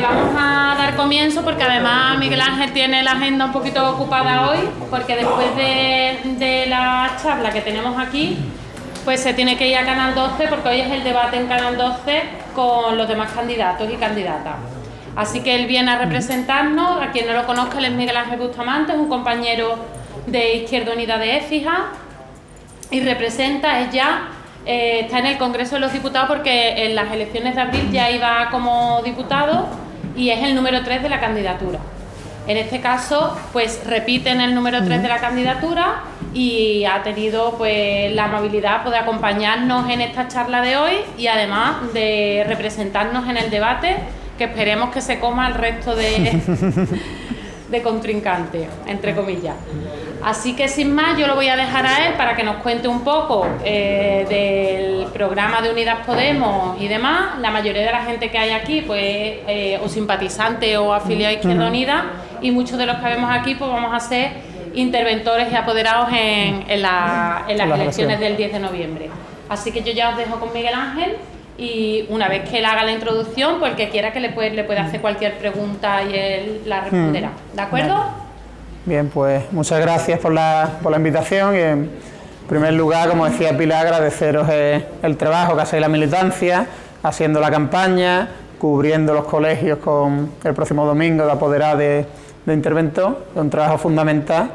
Vamos a dar comienzo porque además Miguel Ángel tiene la agenda un poquito ocupada hoy, porque después de la charla que tenemos aquí, pues se tiene que ir a Canal 12 porque hoy es el debate en Canal 12 con los demás candidatos y candidatas. Así que él viene a representarnos. A quien no lo conozca, él es Miguel Ángel Bustamante, es un compañero de Izquierda Unida de Écija y representa, está en el Congreso de los Diputados porque en las elecciones de abril ya iba como diputado y es el número 3 de la candidatura. En este caso, pues repiten el número 3 de la candidatura y ha tenido pues la amabilidad de acompañarnos en esta charla de hoy y además de representarnos en el debate, que esperemos que se coma el resto de contrincantes, entre comillas. Así que sin más, yo lo voy a dejar a él para que nos cuente un poco del programa de Unidas Podemos y demás. La mayoría de la gente que hay aquí, pues, o simpatizante o afiliado a Izquierda Unida, y muchos de los que vemos aquí, pues vamos a ser interventores y apoderados en las elecciones del 10 de noviembre. Así que yo ya os dejo con Miguel Ángel. Y una vez que él haga la introducción, pues el que quiera que le puede hacer cualquier pregunta y él la responderá. ¿De acuerdo? Bien, pues muchas gracias por la invitación y en primer lugar, como decía Pilar, agradeceros el trabajo que hacéis la militancia, haciendo la campaña, cubriendo los colegios con el próximo domingo de apoderado de interventor, un trabajo fundamental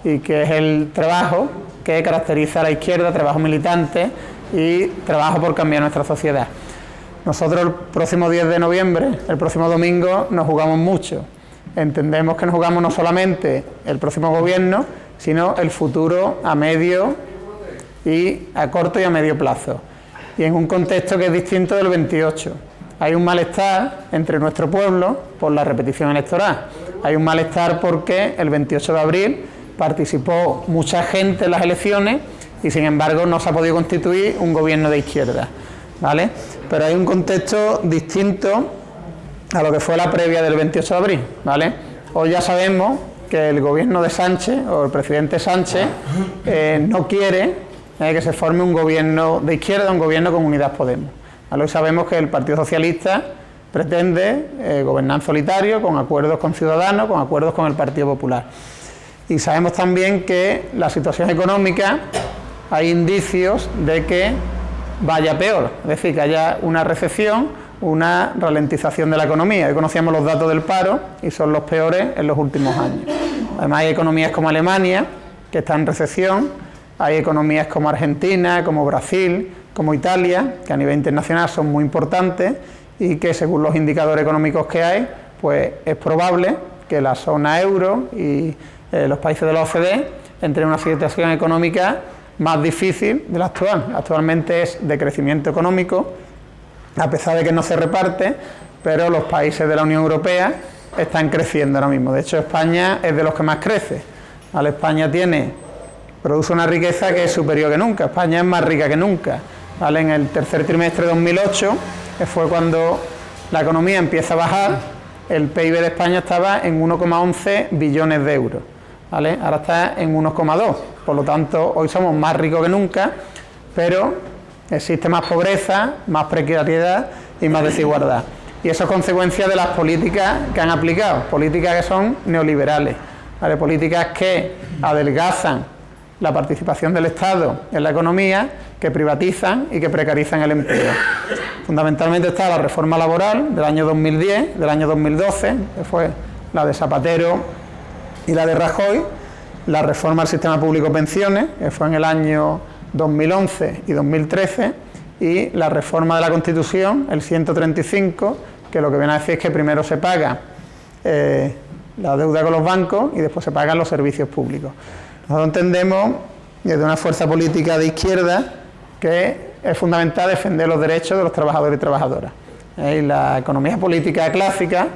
y que es el trabajo que caracteriza a la izquierda, trabajo militante y trabajo por cambiar nuestra sociedad. Nosotros el próximo 10 de noviembre, el próximo domingo, nos jugamos mucho. Entendemos que nos jugamos no solamente el próximo gobierno, sino el futuro a medio y a corto y a medio plazo. Y en un contexto que es distinto del 28. Hay un malestar entre nuestro pueblo por la repetición electoral. Hay un malestar porque el 28 de abril participó mucha gente en las elecciones y sin embargo no se ha podido constituir un gobierno de izquierda, ¿vale? Pero hay un contexto distinto a lo que fue la previa del 28 de abril, ¿vale? Hoy ya sabemos que el gobierno de Sánchez, o el presidente Sánchez, no quiere que se forme un gobierno de izquierda, un gobierno con Unidas Podemos, ¿vale? Hoy sabemos que el Partido Socialista pretende gobernar en solitario, con acuerdos con Ciudadanos, con acuerdos con el Partido Popular. Y sabemos también que la situación económica, hay indicios de que vaya peor, es decir, que haya una recesión, una ralentización de la economía. Hoy conocíamos los datos del paro y son los peores en los últimos años. Además hay economías como Alemania, que están en recesión, hay economías como Argentina, como Brasil, como Italia, que a nivel internacional son muy importantes y que según los indicadores económicos que hay, pues es probable que la zona euro y los países de la OCDE entren en una situación económica más difícil de la actual. Actualmente es de crecimiento económico, a pesar de que no se reparte, pero los países de la Unión Europea están creciendo ahora mismo. De hecho, España es de los que más crece, ¿vale? España produce una riqueza que es superior que nunca. España es más rica que nunca, ¿vale? En el tercer trimestre de 2008, que fue cuando la economía empieza a bajar, el PIB de España estaba en 1,11 billones de euros, ¿vale? Ahora está en 1,2, por lo tanto hoy somos más ricos que nunca, pero existe más pobreza, más precariedad y más desigualdad. Y eso es consecuencia de las políticas que han aplicado, políticas que son neoliberales, ¿vale? Políticas que adelgazan la participación del Estado en la economía, que privatizan y que precarizan el empleo. Fundamentalmente está la reforma laboral del año 2010, del año 2012, que fue la de Zapatero y la de Rajoy, la reforma del sistema público de pensiones, que fue en el año 2011 y 2013, y la reforma de la Constitución, el 135, que lo que viene a decir es que primero se paga la deuda con los bancos y después se pagan los servicios públicos. Nosotros entendemos, desde una fuerza política de izquierda, que es fundamental defender los derechos de los trabajadores y trabajadoras. Y la economía política clásica,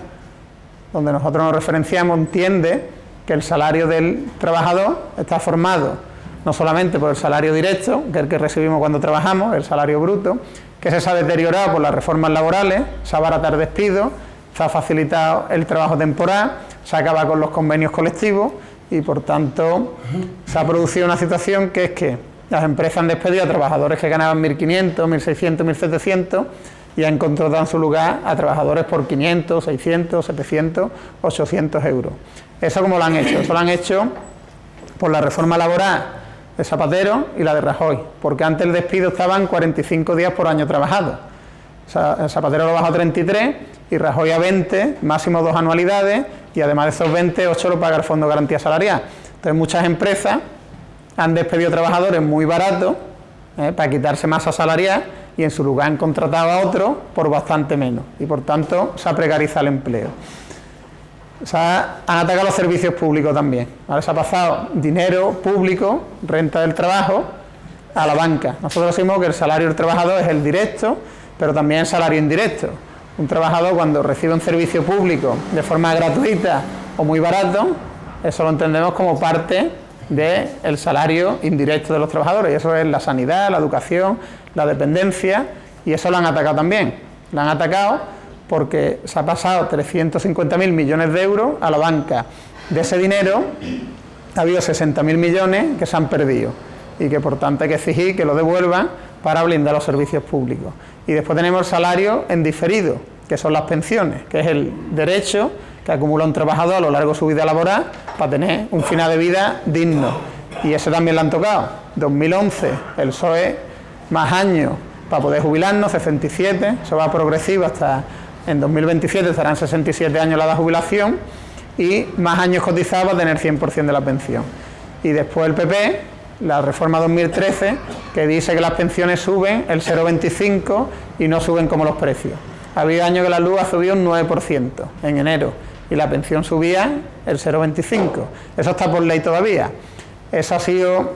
donde nosotros nos referenciamos, entiende que el salario del trabajador está formado no solamente por el salario directo, que es el que recibimos cuando trabajamos, el salario bruto, que se ha deteriorado por las reformas laborales, se ha abaratado despidos, se ha facilitado el trabajo temporal, se acaba con los convenios colectivos y por tanto se ha producido una situación que es que las empresas han despedido a trabajadores que ganaban 1.500, 1.600, 1.700 y han contratado en su lugar a trabajadores por 500, 600, 700, 800 euros. ¿Eso cómo lo han hecho? Eso lo han hecho por la reforma laboral de Zapatero y la de Rajoy, porque antes el despido estaba en 45 días por año trabajado. Zapatero lo bajó a 33 y Rajoy a 20, máximo 2 anualidades, y además de esos 20, 8 lo paga el Fondo de Garantía Salarial. Entonces muchas empresas han despedido trabajadores muy baratos para quitarse masa salarial y en su lugar han contratado a otros por bastante menos y por tanto se ha precarizado el empleo. Han atacado los servicios públicos también. Ahora se ha pasado dinero público, renta del trabajo, a la banca. Nosotros decimos que el salario del trabajador es el directo, pero también el salario indirecto. Un trabajador cuando recibe un servicio público de forma gratuita o muy barato, eso lo entendemos como parte del salario indirecto de los trabajadores, y eso es la sanidad, la educación, la dependencia, y eso lo han atacado también. Lo han atacado porque se ha pasado 350.000 millones de euros a la banca. De ese dinero ha habido 60.000 millones que se han perdido y que por tanto hay que exigir que lo devuelvan para blindar los servicios públicos. Y después tenemos el salario en diferido, que son las pensiones, que es el derecho que acumula un trabajador a lo largo de su vida laboral para tener un final de vida digno. Y ese también lo han tocado. 2011, el PSOE, más años para poder jubilarnos, 67, eso va progresivo hasta en 2027, estarán 67 años la edad de jubilación, y más años cotizados para tener 100% de la pensión. Y después el PP, la reforma 2013, que dice que las pensiones suben el 0,25 y no suben como los precios. Ha habido años que la luz ha subido un 9% en enero y la pensión subía el 0,25. Eso está por ley todavía. Eso ha sido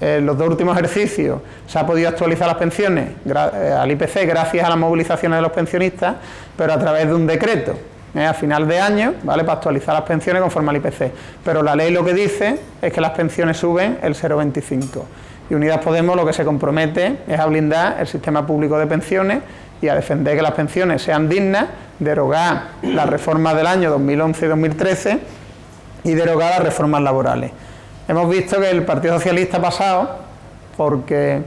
los 2 últimos ejercicios. Se ha podido actualizar las pensiones al IPC gracias a las movilizaciones de los pensionistas, pero a través de un decreto. A final de año, ¿vale?, para actualizar las pensiones conforme al IPC. Pero la ley lo que dice es que las pensiones suben el 0,25. Y Unidas Podemos lo que se compromete es a blindar el sistema público de pensiones y a defender que las pensiones sean dignas, derogar las reformas del año 2011 y 2013 y derogar las reformas laborales. Hemos visto que el Partido Socialista ha pasado porque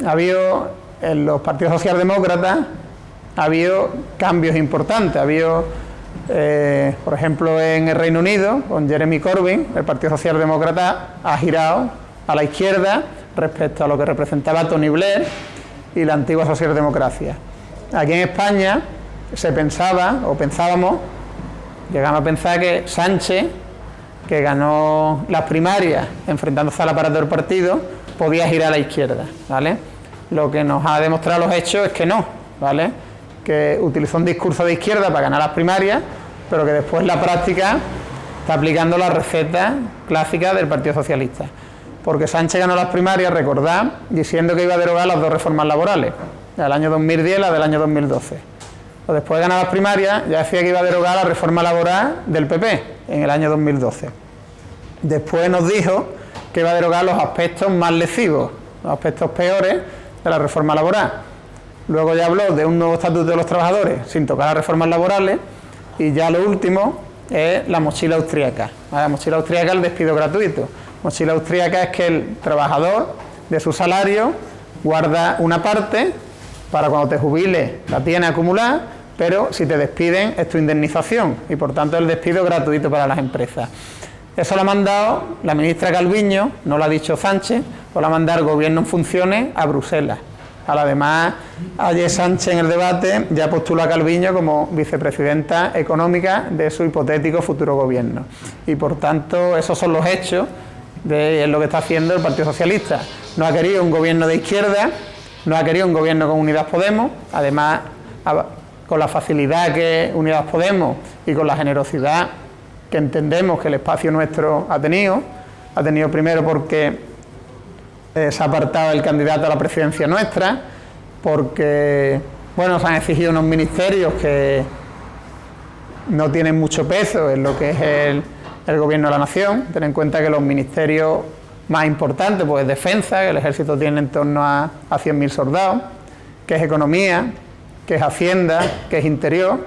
ha habido en los partidos socialdemócratas ha habido cambios importantes. Ha habido, por ejemplo, en el Reino Unido, con Jeremy Corbyn, el Partido Socialdemócrata ha girado a la izquierda respecto a lo que representaba Tony Blair y la antigua socialdemocracia. Aquí en España se pensaba, o pensábamos, llegamos a pensar que Sánchez, que ganó las primarias enfrentándose al aparato del partido, podía girar a la izquierda, ¿vale? Lo que nos ha demostrado los hechos es que no, ¿vale?, que utilizó un discurso de izquierda para ganar las primarias, pero que después en la práctica está aplicando la receta clásica del Partido Socialista. Porque Sánchez ganó las primarias, recordad, diciendo que iba a derogar las 2 reformas laborales, del año 2010 y la del año 2012. Pero después de ganar las primarias, ya decía que iba a derogar la reforma laboral del PP en el año 2012. Después nos dijo que iba a derogar los aspectos más lesivos, los aspectos peores de la reforma laboral. Luego ya habló de un nuevo estatuto de los trabajadores sin tocar las reformas laborales, y ya lo último es la mochila austríaca. La mochila austríaca es el despido gratuito. Mochila austríaca es que el trabajador de su salario guarda una parte para cuando te jubiles la tiene acumulada, pero si te despiden es tu indemnización y por tanto el despido gratuito para las empresas. Eso lo ha mandado la ministra Calviño, no lo ha dicho Sánchez, lo ha mandado el gobierno en funciones a Bruselas. Además, ayer Sánchez en el debate ya postuló a Calviño como vicepresidenta económica de su hipotético futuro gobierno. Y por tanto, esos son los hechos de lo que está haciendo el Partido Socialista. No ha querido un gobierno de izquierda, no ha querido un gobierno con Unidas Podemos, además con la facilidad que Unidas Podemos y con la generosidad que entendemos que el espacio nuestro ha tenido primero porque se ha apartado el candidato a la presidencia nuestra, porque bueno, se han exigido unos ministerios que no tienen mucho peso en lo que es el gobierno de la nación. Ten en cuenta que los ministerios más importantes, pues defensa, que el ejército tiene en torno a 100.000 soldados, que es economía, que es hacienda, que es interior,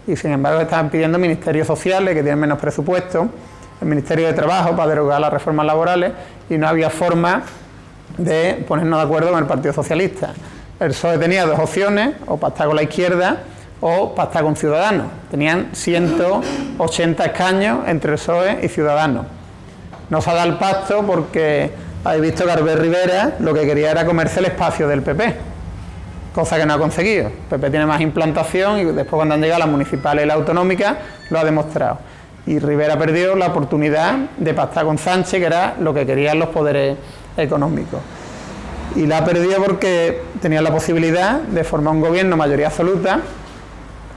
y sin embargo están pidiendo ministerios sociales que tienen menos presupuesto, el ministerio de trabajo para derogar las reformas laborales, y no había forma de ponernos de acuerdo con el Partido Socialista. el PSOE tenía dos opciones, o pactar con la izquierda o pactar con Ciudadanos. Tenían 180 escaños entre el PSOE y Ciudadanos. No se ha dado el pacto porque habéis visto que Albert Rivera lo que quería era comerse el espacio del PP, cosa que no ha conseguido. El PP tiene más implantación y después, cuando han llegado las municipales y las autonómicas, lo ha demostrado. Y Rivera perdió la oportunidad de pactar con Sánchez, que era lo que querían los poderes económicos. Y la ha perdido porque tenía la posibilidad de formar un gobierno mayoría absoluta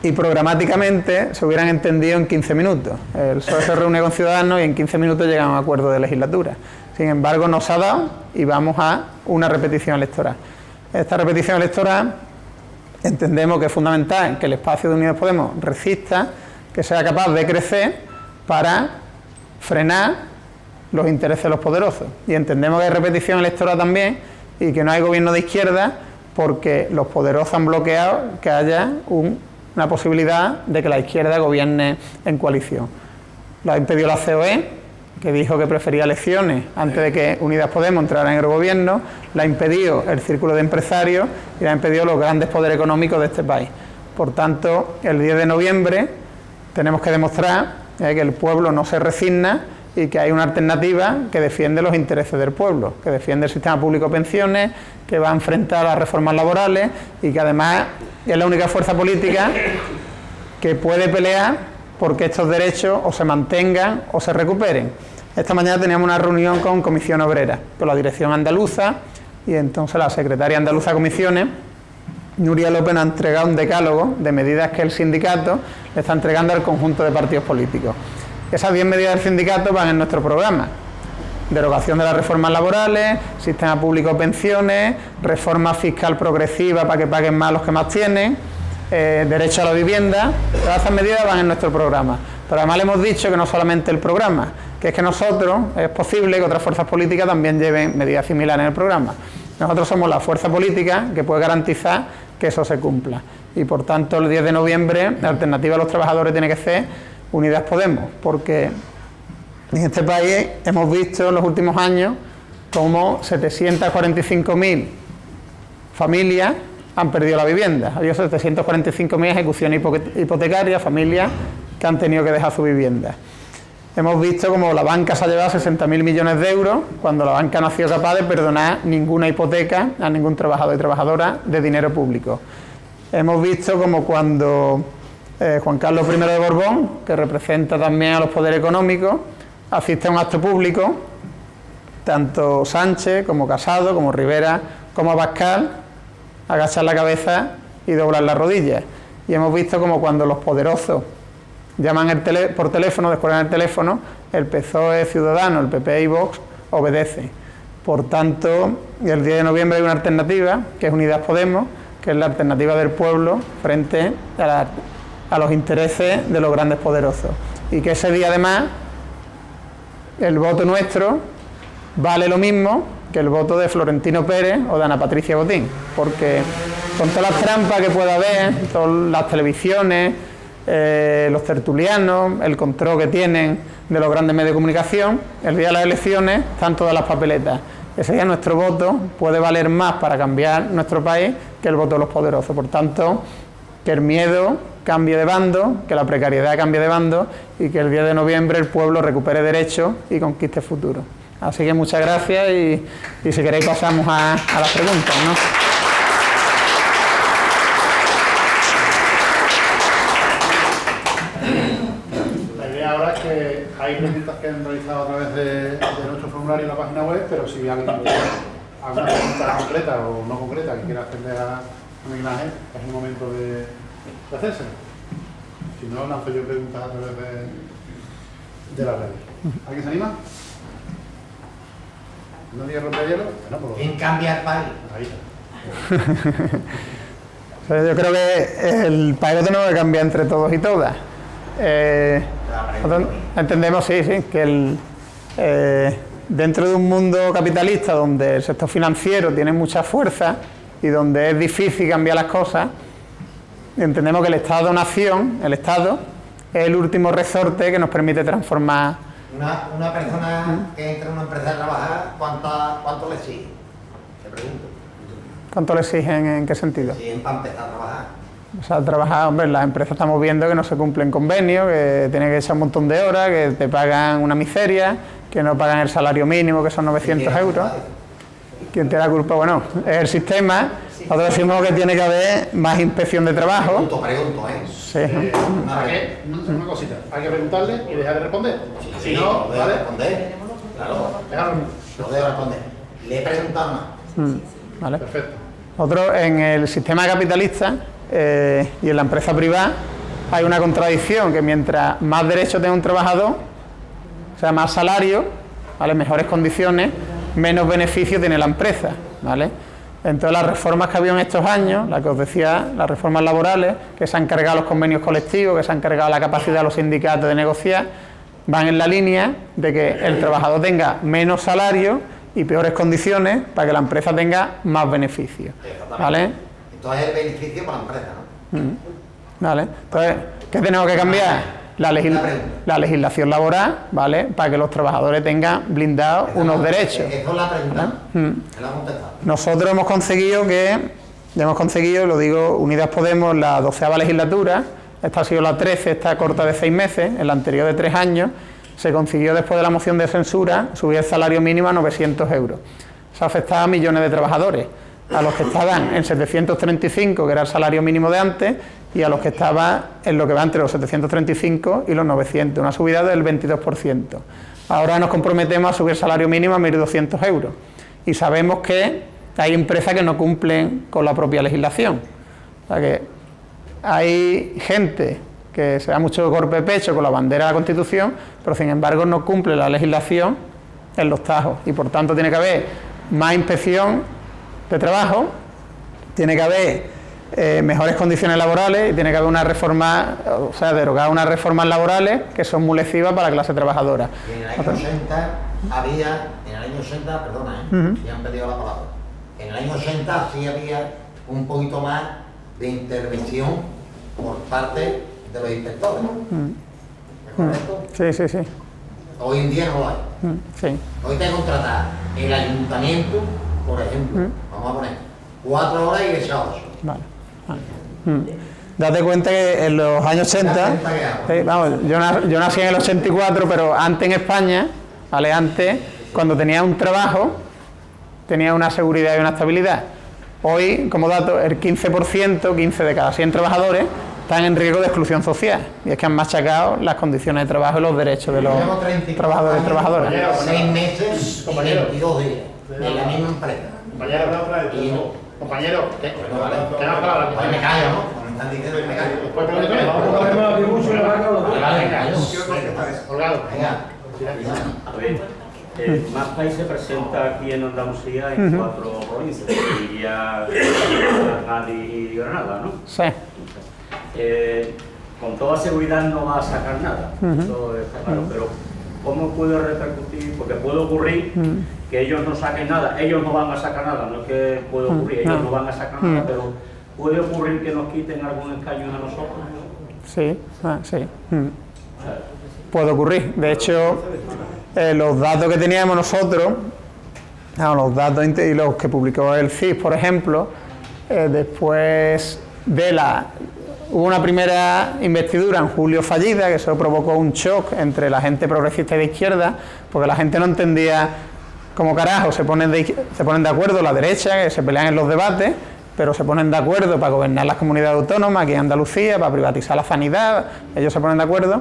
y programáticamente se hubieran entendido en 15 minutos. El PSOE se reúne con Ciudadanos y en 15 minutos llegan a un acuerdo de legislatura. Sin embargo, no se ha dado y vamos a una repetición electoral. Esta repetición electoral entendemos que es fundamental que el espacio de Unidos Podemos resista, que sea capaz de crecer para frenar los intereses de los poderosos. Y entendemos que hay repetición electoral también y que no hay gobierno de izquierda porque los poderosos han bloqueado que haya una posibilidad de que la izquierda gobierne en coalición. Lo ha impedido la COE, que dijo que prefería elecciones antes de que Unidas Podemos entrara en el gobierno, la ha impedido el círculo de empresarios y la ha impedido los grandes poderes económicos de este país. Por tanto, el 10 de noviembre tenemos que demostrar que el pueblo no se resigna y que hay una alternativa que defiende los intereses del pueblo, que defiende el sistema público de pensiones, que va a enfrentar las reformas laborales y que además es la única fuerza política que puede pelear porque estos derechos o se mantengan o se recuperen. Esta mañana teníamos una reunión con Comisión Obrera, con la dirección andaluza, y entonces la secretaria andaluza de comisiones, Nuria López, nos ha entregado un decálogo de medidas que el sindicato le está entregando al conjunto de partidos políticos. Esas 10 medidas del sindicato van en nuestro programa: derogación de las reformas laborales, sistema público de pensiones, reforma fiscal progresiva para que paguen más los que más tienen, derecho a la vivienda. Todas esas medidas van en nuestro programa. Pero además le hemos dicho que no solamente el programa, que es que nosotros, es posible que otras fuerzas políticas también lleven medidas similares en el programa. Nosotros somos la fuerza política que puede garantizar que eso se cumpla. Y por tanto, el 10 de noviembre, la alternativa a los trabajadores tiene que ser Unidas Podemos, porque en este país hemos visto en los últimos años cómo 745.000 familias han perdido la vivienda. Ha habido 745.000 ejecuciones hipotecarias, familias que han tenido que dejar su vivienda. Hemos visto cómo la banca se ha llevado 60.000 millones de euros cuando la banca no ha sido capaz de perdonar ninguna hipoteca a ningún trabajador y trabajadora de dinero público. Hemos visto como cuando Juan Carlos I de Borbón, que representa también a los poderes económicos, asiste a un acto público, tanto Sánchez como Casado, como Rivera, como Abascal, agachan la cabeza y doblan las rodillas. Y hemos visto como cuando los poderosos llaman por teléfono, descuelgan el teléfono, el PSOE, Ciudadanos, el PP y Vox obedecen. Por tanto, el 10 de noviembre hay una alternativa, que es Unidas Podemos, que es la alternativa del pueblo frente a los intereses de los grandes poderosos. Y que ese día, además, el voto nuestro vale lo mismo que el voto de Florentino Pérez o de Ana Patricia Botín, porque con todas las trampas que pueda haber, todas las televisiones, los tertulianos, el control que tienen de los grandes medios de comunicación, el día de las elecciones están todas las papeletas. Ese día nuestro voto puede valer más para cambiar nuestro país que el voto de los poderosos. Por tanto, que el miedo cambie de bando, que la precariedad cambie de bando y que el 10 de noviembre el pueblo recupere derechos y conquiste futuro. Así que muchas gracias y si queréis pasamos a las preguntas, ¿no? Ahora es que hay preguntas que han realizado a través de nuestro formulario en la página web, pero si alguien tiene alguna pregunta concreta o no concreta que quiera hacerle a Miguel Ángel, es el momento de hacerse. Si no, lanzo yo preguntas a través de las redes. ¿Alguien se anima? ¿No diga rompehielo? Bueno, pues... ¿Quién cambia el país? Ahí está. Yo creo que el país lo tenemos que cambiar entre todos y todas. Entendemos, sí, que dentro de un mundo capitalista donde el sector financiero tiene mucha fuerza y donde es difícil cambiar las cosas, entendemos que el Estado-nación, el Estado, es el último resorte que nos permite transformar. Una persona que entra en una empresa a trabajar, ¿cuánto le exige? Te pregunto. ¿Cuánto le exigen en qué sentido? Sí, para empezar a trabajar. O sea, trabajar, hombre, las empresas estamos viendo que no se cumplen convenios, que tienen que echar un montón de horas, que te pagan una miseria, que no pagan el salario mínimo, que son 900 euros. ¿Quién tiene la culpa? Bueno, es el sistema. Nosotros decimos que tiene que haber más inspección de trabajo. Pregunto, ¿eh? Sí. Una cosita, hay que preguntarle y dejar de responder. Si no, lo debo responder. Claro, lo debo responder. Le he preguntado más. Vale. Perfecto. Nosotros en el sistema capitalista y en la empresa privada hay una contradicción, que mientras más derechos tenga un trabajador, o sea, más salario, ¿vale?, mejores condiciones, menos beneficio tiene la empresa, ¿vale? Entonces las reformas que ha habido en estos años, la que os decía, las reformas laborales, que se han cargado los convenios colectivos, que se han cargado la capacidad de los sindicatos de negociar, van en la línea de que el trabajador tenga menos salario y peores condiciones para que la empresa tenga más beneficios, ¿vale? Entonces es el beneficio para la empresa, ¿no? ¿Vale? Entonces, ¿qué tenemos que cambiar? La legislación laboral, ¿vale?, para que los trabajadores tengan blindados unos derechos. Eso es la pregunta. Es la contestada. Nosotros hemos conseguido lo digo, Unidas Podemos, la 12ª legislatura, esta ha sido la 13, esta corta de 6 meses, en la anterior de 3 años, se consiguió después de la moción de censura subir el salario mínimo a 900 euros. Eso afectaba a millones de trabajadores, a los que estaban en 735, que era el salario mínimo de antes, y a los que estaban en lo que va entre los 735 y los 900, una subida del 22%. Ahora nos comprometemos a subir el salario mínimo a 1.200 euros. Y sabemos que hay empresas que no cumplen con la propia legislación. O sea que hay gente que se da mucho golpe de pecho con la bandera de la Constitución, pero sin embargo no cumple la legislación en los tajos. Y por tanto tiene que haber más inspección de trabajo, tiene que haber mejores condiciones laborales y tiene que haber una reforma, o sea, derogar unas reformas laborales que son muy lesivas para la clase trabajadora. Y en el año 80 había, perdona, ya han perdido la palabra. En el año 80 sí había un poquito más de intervención por parte de los inspectores. ¿Es correcto? Sí. Hoy en día no lo hay. Sí. Hoy te contratar el ayuntamiento, por ejemplo, vamos a poner 4 horas y echar 8. Vale. Date cuenta que en los años 80, yo nací en el 84, pero antes en España, ¿vale?, antes, cuando tenía un trabajo, tenía una seguridad y una estabilidad. Hoy, como dato, el 15%, 15 de cada 100 trabajadores, están en riesgo de exclusión social. Y es que han machacado las condiciones de trabajo y los derechos de los trabajadores y trabajadoras. 6 meses y 22 días en la misma empresa. Compañero, que no habla. Me callo, ¿no? Me están diciendo que me callo. Después pregúntame. Colgado. Venga. A ver, MAPAI se presenta aquí en Andalucía en 4 provincias, Sevilla, Cádiz y Granada, ¿no? Sí. Con toda seguridad no va a sacar nada, eso está claro, pero ¿cómo puede repercutir? Porque puede ocurrir que ellos no saquen nada, ellos no van a sacar nada, no es que puede ocurrir, ellos no van a sacar nada, pero puede ocurrir que nos quiten algún escaño a nosotros. Sí. Puede ocurrir. De hecho, los datos que teníamos nosotros, los datos y los que publicó el CIS, por ejemplo, después de hubo una primera investidura en julio fallida, que eso provocó un shock entre la gente progresista y de izquierda, porque la gente no entendía cómo carajo se ponen de acuerdo la derecha, que se pelean en los debates, pero se ponen de acuerdo para gobernar las comunidades autónomas aquí en Andalucía, para privatizar la sanidad, ellos se ponen de acuerdo,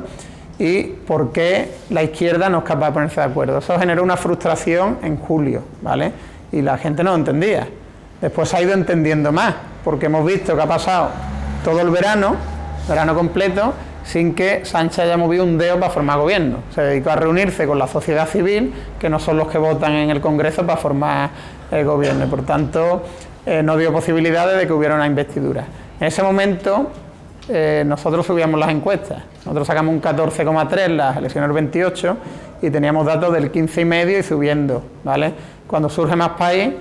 y por qué la izquierda no es capaz de ponerse de acuerdo. Eso generó una frustración en julio, ¿vale? Y la gente no lo entendía. Después se ha ido entendiendo más, porque hemos visto que ha pasado todo el verano completo, sin que Sánchez haya movido un dedo para formar gobierno. Se dedicó a reunirse con la sociedad civil, que no son los que votan en el Congreso para formar el gobierno, y por tanto no dio posibilidades de que hubiera una investidura. En ese momento nosotros subíamos las encuestas, nosotros sacamos un 14,3 en las elecciones del 28 y teníamos datos del 15,5 y subiendo, ¿vale? Cuando surge MAPAI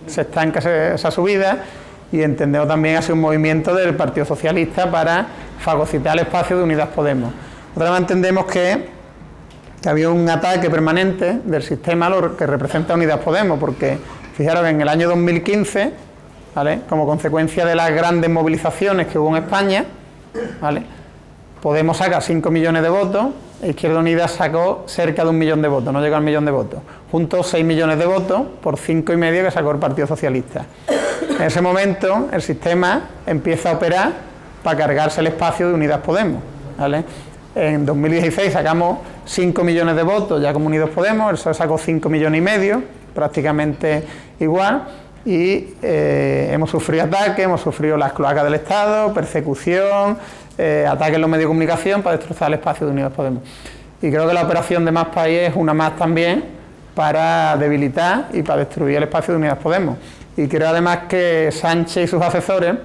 se estanca esa subida, y entendemos también hacer un movimiento del Partido Socialista para fagocitar el espacio de Unidas Podemos. Nosotros entendemos que había un ataque permanente del sistema a lo que representa Unidas Podemos, porque fijaros que en el año 2015 ¿vale? Como consecuencia de las grandes movilizaciones que hubo en España, ¿vale? Podemos sacar 5 millones de votos, Izquierda Unida sacó cerca de 1 millón de votos, no llegó al 1 millón de votos, juntos 6 millones de votos por 5,5 que sacó el Partido Socialista. En ese momento el sistema empieza a operar para cargarse el espacio de Unidas Podemos, ¿vale? En 2016 sacamos 5 millones de votos ya como Unidos Podemos, el PSOE sacó 5,5 millones, prácticamente igual, y hemos sufrido ataques, hemos sufrido las cloacas del Estado, persecución, ataques en los medios de comunicación para destrozar el espacio de Unidos Podemos. Y creo que la operación de Más País es una más también para debilitar y para destruir el espacio de Unidas Podemos. Y creo además que Sánchez y sus asesores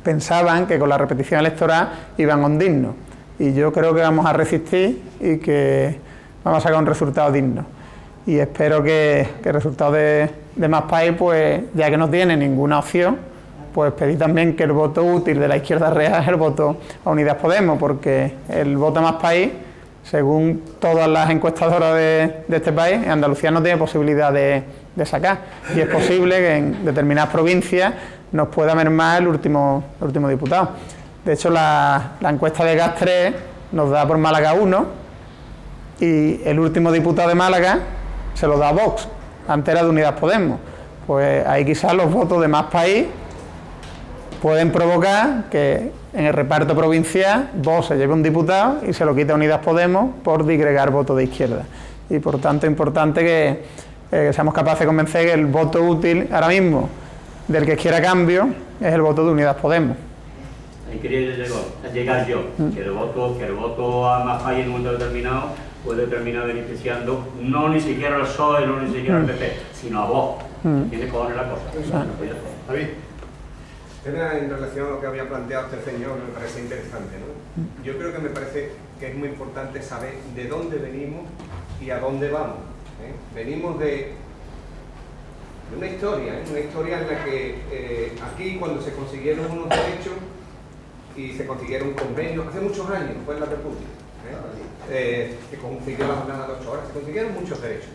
pensaban que con la repetición electoral iban a hundirnos. Y yo creo que vamos a resistir y que vamos a sacar un resultado digno. Y espero que el resultado de Más País, pues ya que no tiene ninguna opción, pues pedir también que el voto útil de la izquierda real es el voto a Unidas Podemos, porque el voto a Más País, según todas las encuestadoras de este país, en Andalucía no tiene posibilidad de sacar. Y es posible que en determinadas provincias nos pueda mermar el último diputado. De hecho, la encuesta de GAS 3 nos da por Málaga 1 y el último diputado de Málaga se lo da a Vox, antes era de Unidas Podemos. Pues ahí quizás los votos de Más País pueden provocar que en el reparto provincial Vox se lleve un diputado y se lo quite a Unidas Podemos por disgregar votos de izquierda. Y por tanto es importante que seamos capaces de convencer que el voto útil ahora mismo del que quiera cambio es el voto de Unidas Podemos. Ahí quería llegar yo, que el voto a Más País en un momento determinado puede terminar beneficiando no ni siquiera al PSOE, no ni siquiera al PP, sino a Vox. Tiene que poner la cosa. David. En relación a lo que había planteado este señor, me parece interesante, ¿no? Yo creo que me parece que es muy importante saber de dónde venimos y a dónde vamos, ¿eh? Venimos de una historia en la que aquí cuando se consiguieron unos derechos y se consiguieron convenios, hace muchos años, fue en la República, se consiguió la jornada de 8 horas, se consiguieron muchos derechos.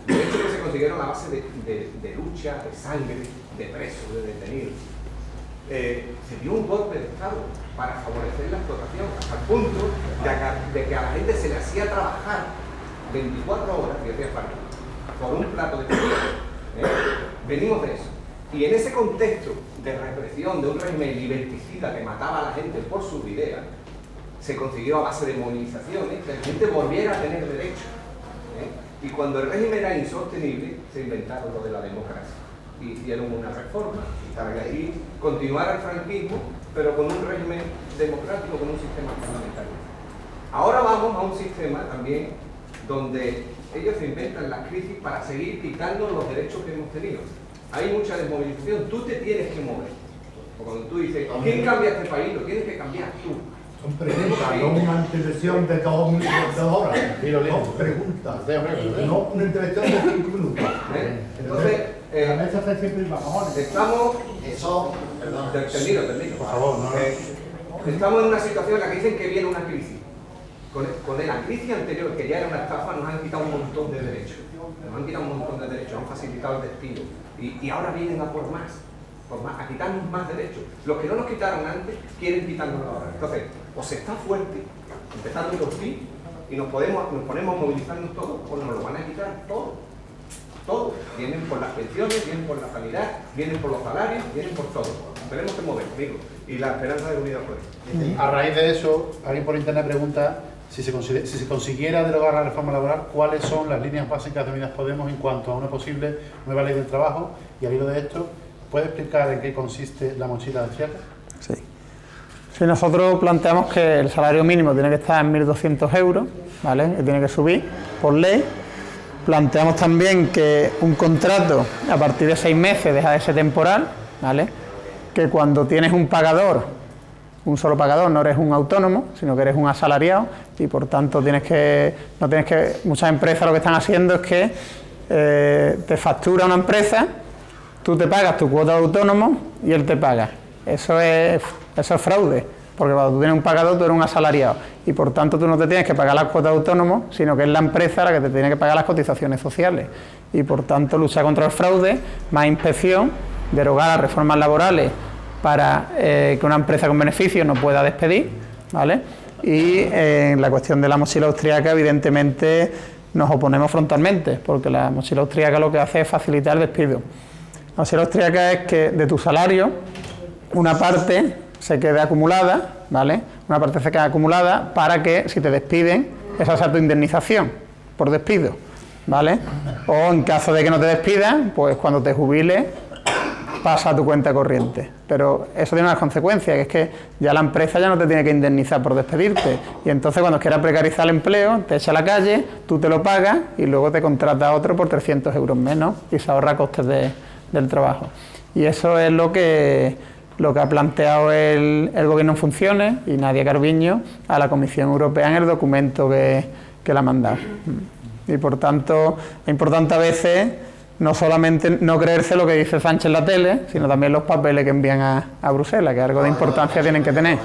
Derechos que se consiguieron a base de lucha, de sangre, de presos, de detenidos. Se dio un golpe de Estado para favorecer la explotación, hasta el punto de que a la gente se le hacía trabajar 24 horas, y hacía falta, por un plato de comida. Venimos de eso. Y en ese contexto de represión de un régimen liberticida que mataba a la gente por sus ideas, se consiguió a base de movilizaciones que la gente volviera a tener derechos. Y cuando el régimen era insostenible, se inventaron lo de la democracia. Hicieron una reforma para que ahí continuara el franquismo, pero con un régimen democrático, con un sistema parlamentario. Ahora vamos a un sistema también donde ellos inventan las crisis para seguir quitando los derechos que hemos tenido. Hay mucha desmovilización, tú te tienes que mover. O cuando tú dices, ¿quién cambia este país? Lo tienes que cambiar tú. Son preguntas, no una intervención de 2 horas. Son preguntas, no una intervención de 5 minutos. Entonces, la mesa está siempre bajones. Estamos... Eso, perdón. Termino. Por favor, no. Estamos en una situación en la que dicen que viene una crisis. Con la crisis anterior, que ya era una estafa, nos han quitado un montón de derechos. Han facilitado el despido. Y ahora vienen a por más, a quitarnos más derechos. Los que no nos quitaron antes, quieren quitárnoslo ahora. Entonces, o se está fuerte, empezando los PIB, y nos ponemos a movilizarnos todos, o nos lo van a quitar todo. Todos. Vienen por las pensiones, vienen por la sanidad, vienen por los salarios, vienen por todo. Tenemos que mover, amigos. Y la esperanza de unidad puede. A raíz de eso, alguien por internet pregunta si se consiguiera derogar la reforma laboral, ¿cuáles son las líneas básicas de Unidas Podemos en cuanto a una posible nueva ley del trabajo? Y al hilo de esto, ¿puede explicar en qué consiste la mochila de Chiapas? Sí. Sí, nosotros planteamos que el salario mínimo tiene que estar en 1.200 euros, ¿vale? Que tiene que subir por ley. Planteamos también que un contrato a partir de 6 meses deja de ser temporal, ¿vale? Que cuando tienes un pagador, un solo pagador, no eres un autónomo, sino que eres un asalariado y por tanto muchas empresas lo que están haciendo es que te factura una empresa, tú te pagas tu cuota de autónomo y él te paga. Eso es fraude, porque cuando tú tienes un pagador tú eres un asalariado y por tanto tú no te tienes que pagar las cuotas de autónomo, sino que es la empresa la que te tiene que pagar las cotizaciones sociales y por tanto lucha contra el fraude, más inspección derogar las reformas laborales para que una empresa con beneficios no pueda despedir, ¿vale? Y en la cuestión de la mochila austríaca, evidentemente, nos oponemos frontalmente, porque la mochila austríaca lo que hace es facilitar el despido. La mochila austríaca es que de tu salario una parte se quede acumulada, ¿vale? Una parte se queda acumulada para que, si te despiden, esa sea tu indemnización por despido, ¿vale? O en caso de que no te despidan, pues cuando te jubiles pasa a tu cuenta corriente. Pero eso tiene unas consecuencias, que es que ya la empresa ya no te tiene que indemnizar por despedirte. Y entonces cuando quieras precarizar el empleo, te echa a la calle, tú te lo pagas y luego te contrata a otro por 300 euros menos y se ahorra costes del trabajo. Y eso es lo que ha planteado el Gobierno en funciones y Nadia Calviño a la Comisión Europea en el documento que le ha mandado. Y por tanto, es importante a veces no solamente no creerse lo que dice Sánchez en la tele, sino también los papeles que envían a Bruselas, que algo de importancia tienen que tener.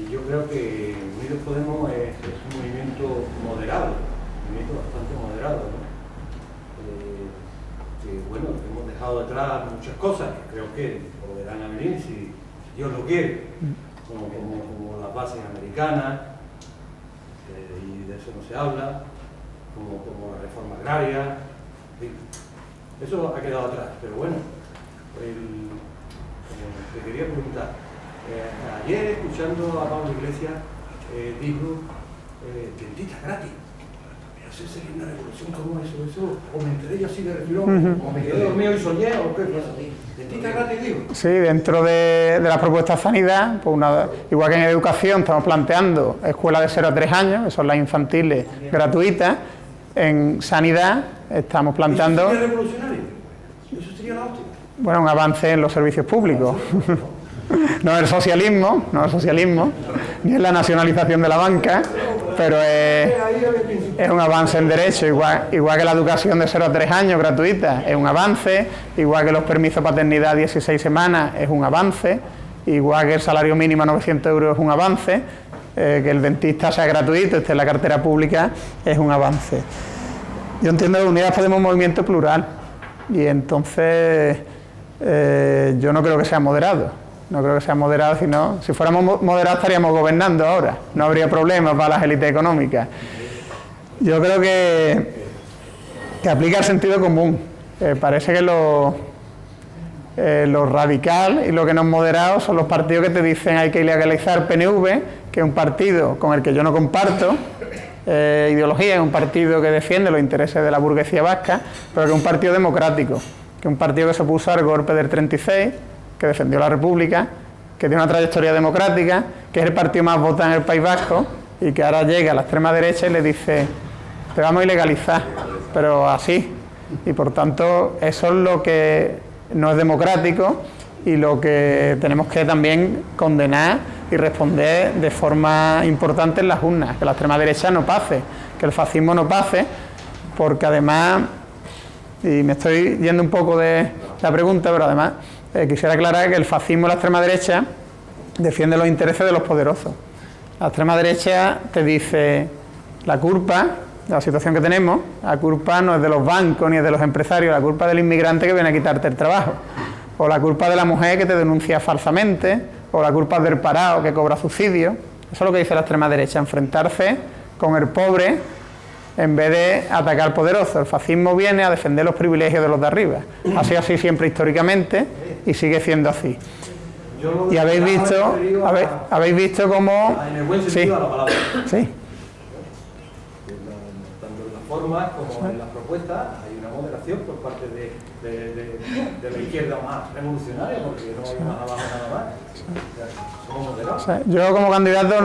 Yo creo que Unidos Podemos es un movimiento moderado, un movimiento bastante moderado, ¿no? Que bueno, hemos dejado detrás muchas cosas que creo que volverán a venir si Dios lo quiere, como las bases americanas, y de eso no se habla, como la reforma agraria, en fin, eso ha quedado atrás, pero bueno, te quería preguntar, ayer escuchando a Pablo Iglesias dijo dentista gratis. ¿Eso sería una revolución? ¿Cómo eso? ¿O me enteré yo así de refilón? ¿O me quedé dormido y soñé? ¿O qué? ¿Dentista gratis, digo? Sí, dentro de las propuestas de sanidad, pues igual que en educación estamos planteando escuelas de 0 a 3 años, que son las infantiles gratuitas, en sanidad estamos planteando... ¿Eso sería revolucionario? ¿Eso sería la hostia? Bueno, un avance en los servicios públicos. No el socialismo, ni en la nacionalización de la banca, pero es un avance en derecho, igual que la educación de 0 a 3 años gratuita es un avance, igual que los permisos de paternidad 16 semanas es un avance, igual que el salario mínimo a 900 euros es un avance, que el dentista sea gratuito, esté en la cartera pública, es un avance. Yo entiendo que Unidas Podemos un movimiento plural y entonces yo no creo que sea moderado. No creo que sea moderado, sino si fuéramos moderados estaríamos gobernando ahora, no habría problemas para las élites económicas. Yo creo que aplica el sentido común. Parece que lo radical y lo que no es moderado son los partidos que te dicen hay que ilegalizar PNV, que es un partido con el que yo no comparto ideología, es un partido que defiende los intereses de la burguesía vasca, pero que es un partido democrático, que es un partido que se opuso al golpe del 36, que defendió la República, que tiene una trayectoria democrática, que es el partido más votado en el País Vasco y que ahora llega a la extrema derecha y le dice te vamos a ilegalizar, pero así. Y por tanto eso es lo que no es democrático y lo que tenemos que también condenar y responder de forma importante en las urnas, que la extrema derecha no pase, que el fascismo no pase, porque además, y me estoy yendo un poco de la pregunta, pero además quisiera aclarar que el fascismo y la extrema derecha defiende los intereses de los poderosos. La extrema derecha te dice la culpa de la situación que tenemos, la culpa no es de los bancos ni es de los empresarios, la culpa es del inmigrante que viene a quitarte el trabajo, o la culpa de la mujer que te denuncia falsamente, o la culpa es del parado que cobra subsidios. Eso es lo que dice la extrema derecha, enfrentarse con el pobre en vez de atacar al poderoso. El fascismo viene a defender los privilegios de los de arriba. Ha sido así siempre históricamente y sigue siendo así. Y habéis visto cómo... En el buen sentido de la palabra. Sí. Tanto en las formas como en las propuestas hay una moderación por parte de la izquierda más revolucionaria, porque no hay más abajo nada más. Somos moderados. O sea, yo como candidato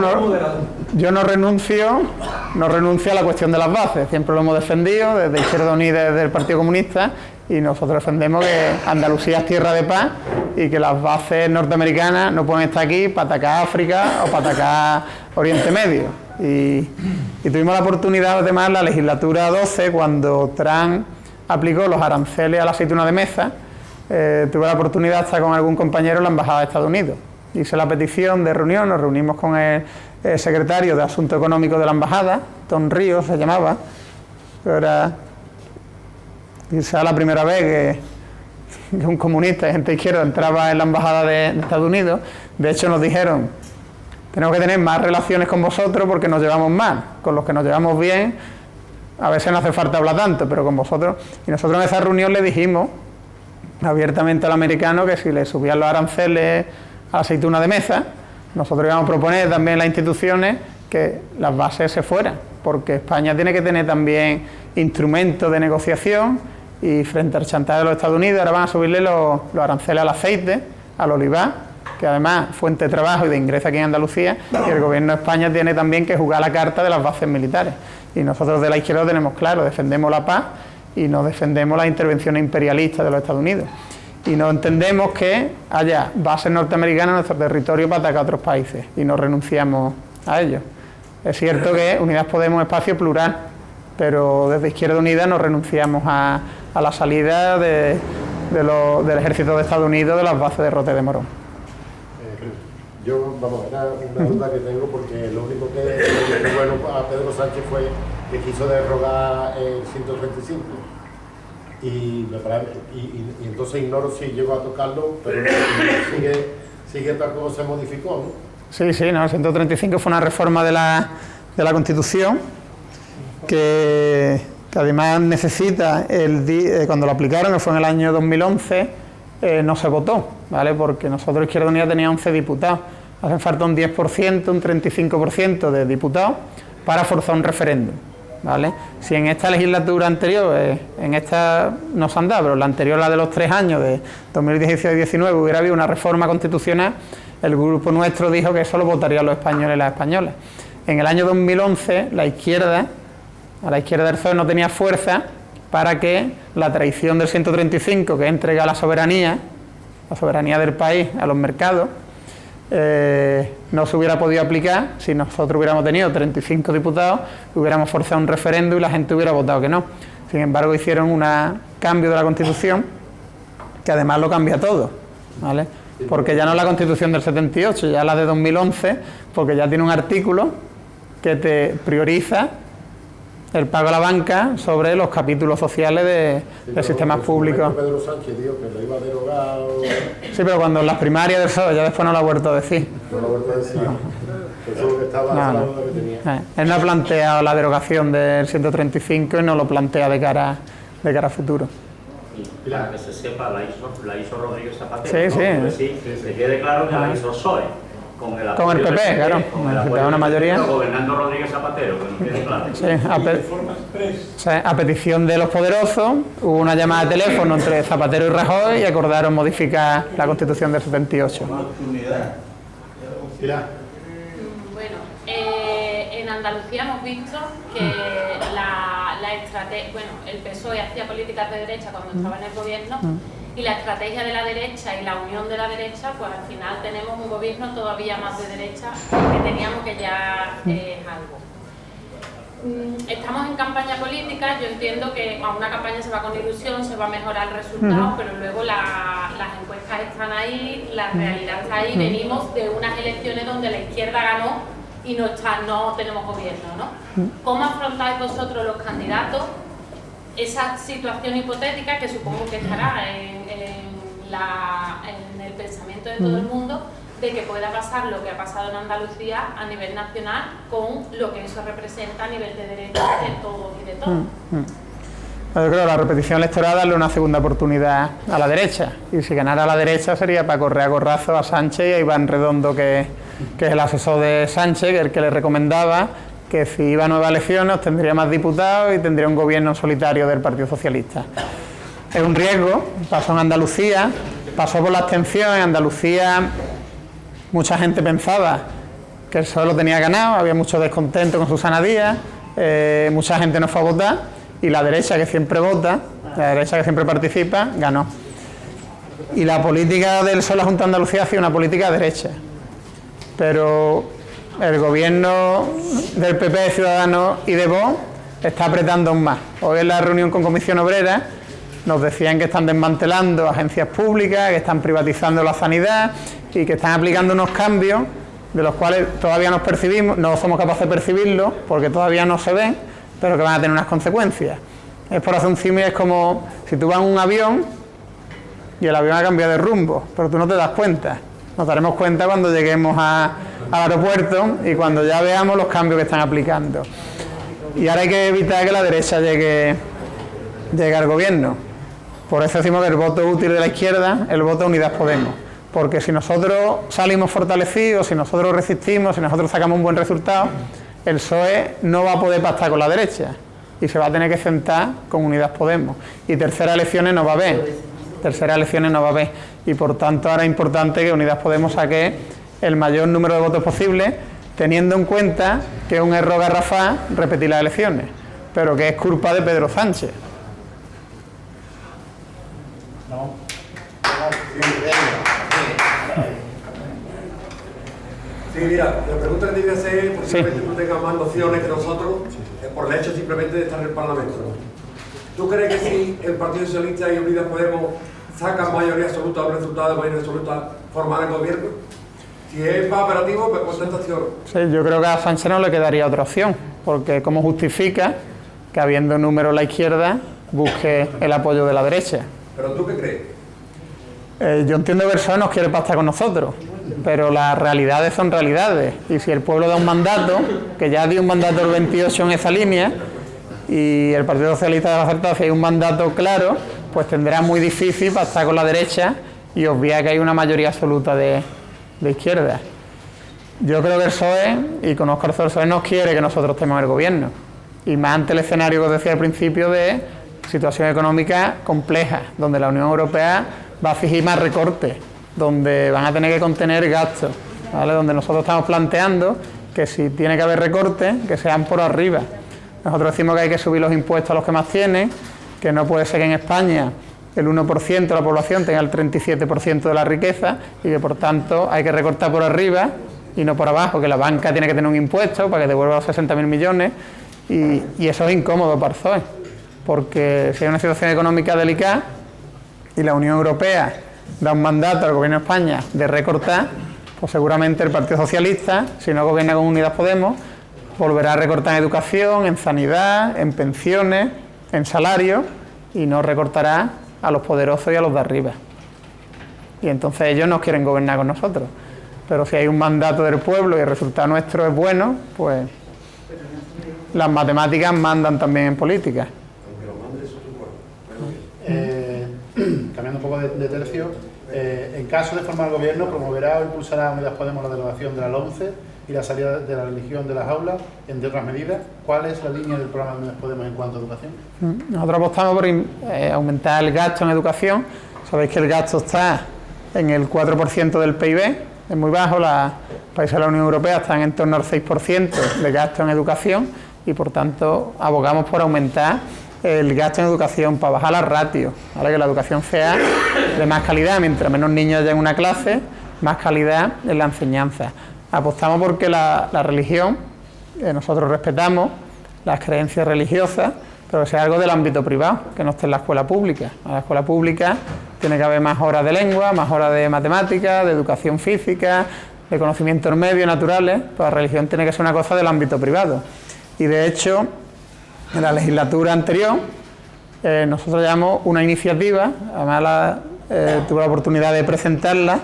no renuncio a la cuestión de las bases, siempre lo hemos defendido desde Izquierda Unida y desde el Partido Comunista, y nosotros defendemos que Andalucía es tierra de paz y que las bases norteamericanas no pueden estar aquí para atacar África o para atacar Oriente Medio. Y tuvimos la oportunidad, además, en la legislatura 12, cuando Trump aplicó los aranceles a la aceituna de mesa, tuve la oportunidad de estar con algún compañero en la Embajada de Estados Unidos. Hice la petición de reunión, nos reunimos con el secretario de Asuntos Económicos de la Embajada, Tom Ríos se llamaba, era y sea la primera vez que un comunista y gente izquierda entraba en la embajada de Estados Unidos. De hecho nos dijeron, tenemos que tener más relaciones con vosotros porque nos llevamos mal, con los que nos llevamos bien a veces no hace falta hablar tanto, pero con vosotros. Y nosotros en esa reunión le dijimos abiertamente al americano que si le subían los aranceles a la aceituna de mesa, nosotros íbamos a proponer también a las instituciones que las bases se fueran, porque España tiene que tener también instrumentos de negociación, y frente al chantaje de los Estados Unidos ahora van a subirle los aranceles al aceite, al olivar, que además fuente de trabajo y de ingreso aquí en Andalucía, y el gobierno de España tiene también que jugar la carta de las bases militares. Y nosotros de la izquierda lo tenemos claro, defendemos la paz y no defendemos las intervenciones imperialistas de los Estados Unidos. Y no entendemos que haya bases norteamericanas en nuestro territorio para atacar a otros países y no renunciamos a ellos. Es cierto que Unidas Podemos es espacio plural, pero desde Izquierda Unida no renunciamos a la salida del ejército de Estados Unidos de las bases de Rote de Morón. Yo, vamos, era una duda que tengo porque lo único que le bueno a Pedro Sánchez fue que quiso derrogar el 135 y entonces ignoro si llegó a tocarlo, pero sigue tal como se modificó, ¿no? Sí, no, el 135 fue una reforma de la Constitución que además necesita, cuando lo aplicaron, que fue en el año 2011, no se votó, ¿vale? Porque nosotros Izquierda Unida tenía 11 diputados. Hacen falta un 10%, un 35% de diputados para forzar un referéndum, ¿vale? Si en esta legislatura anterior, en esta no se han dado, pero la anterior, la de los 3 años, de 2016-19, hubiera habido una reforma constitucional, el grupo nuestro dijo que eso lo votarían los españoles y las españolas. En el año 2011, a la izquierda del PSOE no tenía fuerza para que la traición del 135, que entrega la soberanía del país a los mercados, no se hubiera podido aplicar si nosotros hubiéramos tenido 35 diputados, hubiéramos forzado un referéndum y la gente hubiera votado que no. Sin embargo, hicieron un cambio de la Constitución que además lo cambia todo, ¿vale? Porque ya no es la Constitución del 78, ya la de 2011, porque ya tiene un artículo que te prioriza el pago a la banca sobre los capítulos sociales de sistemas públicos. Pedro Sánchez dijo que lo iba a derogar. Sí, pero cuando en las primarias del PSOE, ya después no lo ha vuelto a decir. No lo ha vuelto a decir. Eso es lo que estaba, No. la duda que tenía. Él no ha planteado la derogación del 135 y no lo plantea de cara a futuro. Y para que se sepa, la hizo Rodríguez Zapatero. Sí, ¿no? sí. Que quede claro que la hizo PSOE. Con el PP, claro, con el da apoyo una mayoría. Gobernando Rodríguez Zapatero, que no quede claro. Sí, a petición de los poderosos, hubo una llamada de teléfono entre Zapatero y Rajoy y acordaron modificar la Constitución del 78. Mira, Bueno, en Andalucía hemos visto que la estrategia, bueno, el PSOE hacía políticas de derecha cuando estaba en el gobierno y la estrategia de la derecha y la unión de la derecha, pues al final tenemos un gobierno todavía más de derecha que teníamos, que ya es algo. Estamos en campaña política, yo entiendo que a una campaña se va con ilusión, se va a mejorar el resultado, pero luego las encuestas están ahí, la realidad está ahí, venimos de unas elecciones donde la izquierda ganó y no tenemos gobierno, ¿no? ¿Cómo afrontáis vosotros los candidatos esa situación hipotética que supongo que estará en el pensamiento de todo el mundo, de que pueda pasar lo que ha pasado en Andalucía a nivel nacional con lo que eso representa a nivel de derechos de todos y de todos? Yo creo que la repetición electoral darle una segunda oportunidad a la derecha, y si ganara la derecha sería para correr a gorrazo a Sánchez y a Iván Redondo, que es el asesor de Sánchez, que es el que le recomendaba que si iba a nuevas elecciones tendría más diputados y tendría un gobierno solitario del Partido Socialista. Es un riesgo, pasó en Andalucía, pasó por la abstención. En Andalucía mucha gente pensaba que el PSOE lo tenía ganado, había mucho descontento con Susana Díaz, mucha gente no fue a votar y la derecha, que siempre vota, la derecha que siempre participa, ganó. Y la política del PSOE, la Junta de Andalucía, ha sido una política derecha, pero el gobierno del PP, de Ciudadanos y de Vox está apretando aún más. Hoy en la reunión con Comisión Obrera nos decían que están desmantelando agencias públicas, que están privatizando la sanidad y que están aplicando unos cambios de los cuales todavía nos percibimos, no somos capaces de percibirlos porque todavía no se ven, pero que van a tener unas consecuencias. Es por hacer un símil, es como si tú vas en un avión y el avión ha cambiado de rumbo, pero tú no te das cuenta. Nos daremos cuenta cuando lleguemos al aeropuerto y cuando ya veamos los cambios que están aplicando. Y ahora hay que evitar que la derecha llegue al gobierno. Por eso decimos que el voto útil de la izquierda es el voto de Unidas Podemos. Porque si nosotros salimos fortalecidos, si nosotros resistimos, si nosotros sacamos un buen resultado, el PSOE no va a poder pactar con la derecha y se va a tener que sentar con Unidas Podemos. Y terceras elecciones no va a haber. Y por tanto ahora es importante que Unidas Podemos saque el mayor número de votos posible, teniendo en cuenta que es un error garrafal repetir las elecciones, pero que es culpa de Pedro Sánchez. Sí, mira, la pregunta que te voy a hacer es posiblemente tú tengas más nociones que nosotros por el hecho simplemente de estar en el Parlamento, ¿no? ¿Tú crees que si el Partido Socialista y Unidas Podemos sacan mayoría absoluta o resultado de mayoría absoluta, formar el gobierno? Si es más operativo, pues contestación. Sí, yo creo que a Sánchez no le quedaría otra opción, porque ¿cómo justifica que habiendo número la izquierda busque el apoyo de la derecha? ¿Pero tú qué crees? Yo entiendo que el PSOE nos quiere pactar con nosotros, pero las realidades son realidades. Y si el pueblo da un mandato, que ya dio un mandato el 28 en esa línea, y el Partido Socialista de la Acertada, si hay un mandato claro, pues tendrá muy difícil pactar con la derecha y obviar que hay una mayoría absoluta de izquierda. Yo creo que el PSOE, y conozco al PSOE, nos quiere que nosotros estemos en el gobierno. Y más ante el escenario que os decía al principio de situación económica compleja, donde la Unión Europea va a exigir más recortes, donde van a tener que contener gastos, ¿vale? Donde nosotros estamos planteando que si tiene que haber recortes, que sean por arriba. Nosotros decimos que hay que subir los impuestos a los que más tienen, que no puede ser que en España el 1% de la población tenga el 37% de la riqueza y que por tanto hay que recortar por arriba y no por abajo, que la banca tiene que tener un impuesto para que devuelva los 60.000 millones y eso es incómodo para el PSOE, porque si hay una situación económica delicada y la Unión Europea da un mandato al Gobierno de España de recortar, pues seguramente el Partido Socialista, si no gobierna con Unidas Podemos, volverá a recortar en educación, en sanidad, en pensiones, en salarios y no recortará a los poderosos y a los de arriba. Y entonces ellos no quieren gobernar con nosotros. Pero si hay un mandato del pueblo y el resultado nuestro es bueno, pues las matemáticas mandan también en política. Cambiando un poco de tercio, en caso de formar gobierno, ¿promoverá o impulsará Unidas Podemos la derogación de la LOMCE y la salida de la religión de las aulas, entre otras medidas? ¿Cuál es la línea del programa de Unidas Podemos en cuanto a educación? Nosotros apostamos por aumentar el gasto en educación. Sabéis que el gasto está en el 4% del PIB, es muy bajo. Los países de la Unión Europea están en torno al 6% de gasto en educación y por tanto abogamos por aumentar el gasto en educación para bajar las ratios, ¿vale? Que la educación sea de más calidad, mientras menos niños haya en una clase, más calidad en la enseñanza. Apostamos porque la religión, nosotros respetamos las creencias religiosas, pero que sea algo del ámbito privado, que no esté en la escuela pública. En la escuela pública tiene que haber más horas de lengua, más horas de matemáticas, de educación física, de conocimientos medios naturales, pues la religión tiene que ser una cosa del ámbito privado. Y de hecho, en la legislatura anterior, nosotros llevamos una iniciativa, además tuve la oportunidad de presentarla,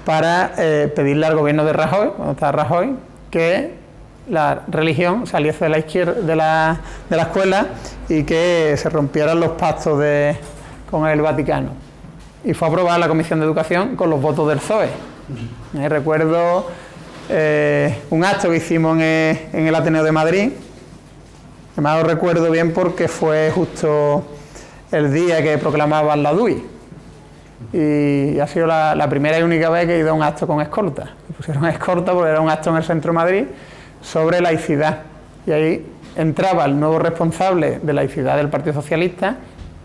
para pedirle al gobierno de Rajoy, cuando estaba Rajoy, que la religión saliese de la izquierda, de la escuela y que se rompieran los pactos con el Vaticano. Y fue aprobada la Comisión de Educación con los votos del PSOE. Recuerdo un acto que hicimos en el Ateneo de Madrid. Además lo recuerdo bien porque fue justo el día que proclamaban la DUI. Y ha sido la primera y única vez que he ido a un acto con escolta. Me pusieron escolta porque era un acto en el centro de Madrid sobre laicidad. Y ahí entraba el nuevo responsable de laicidad del Partido Socialista,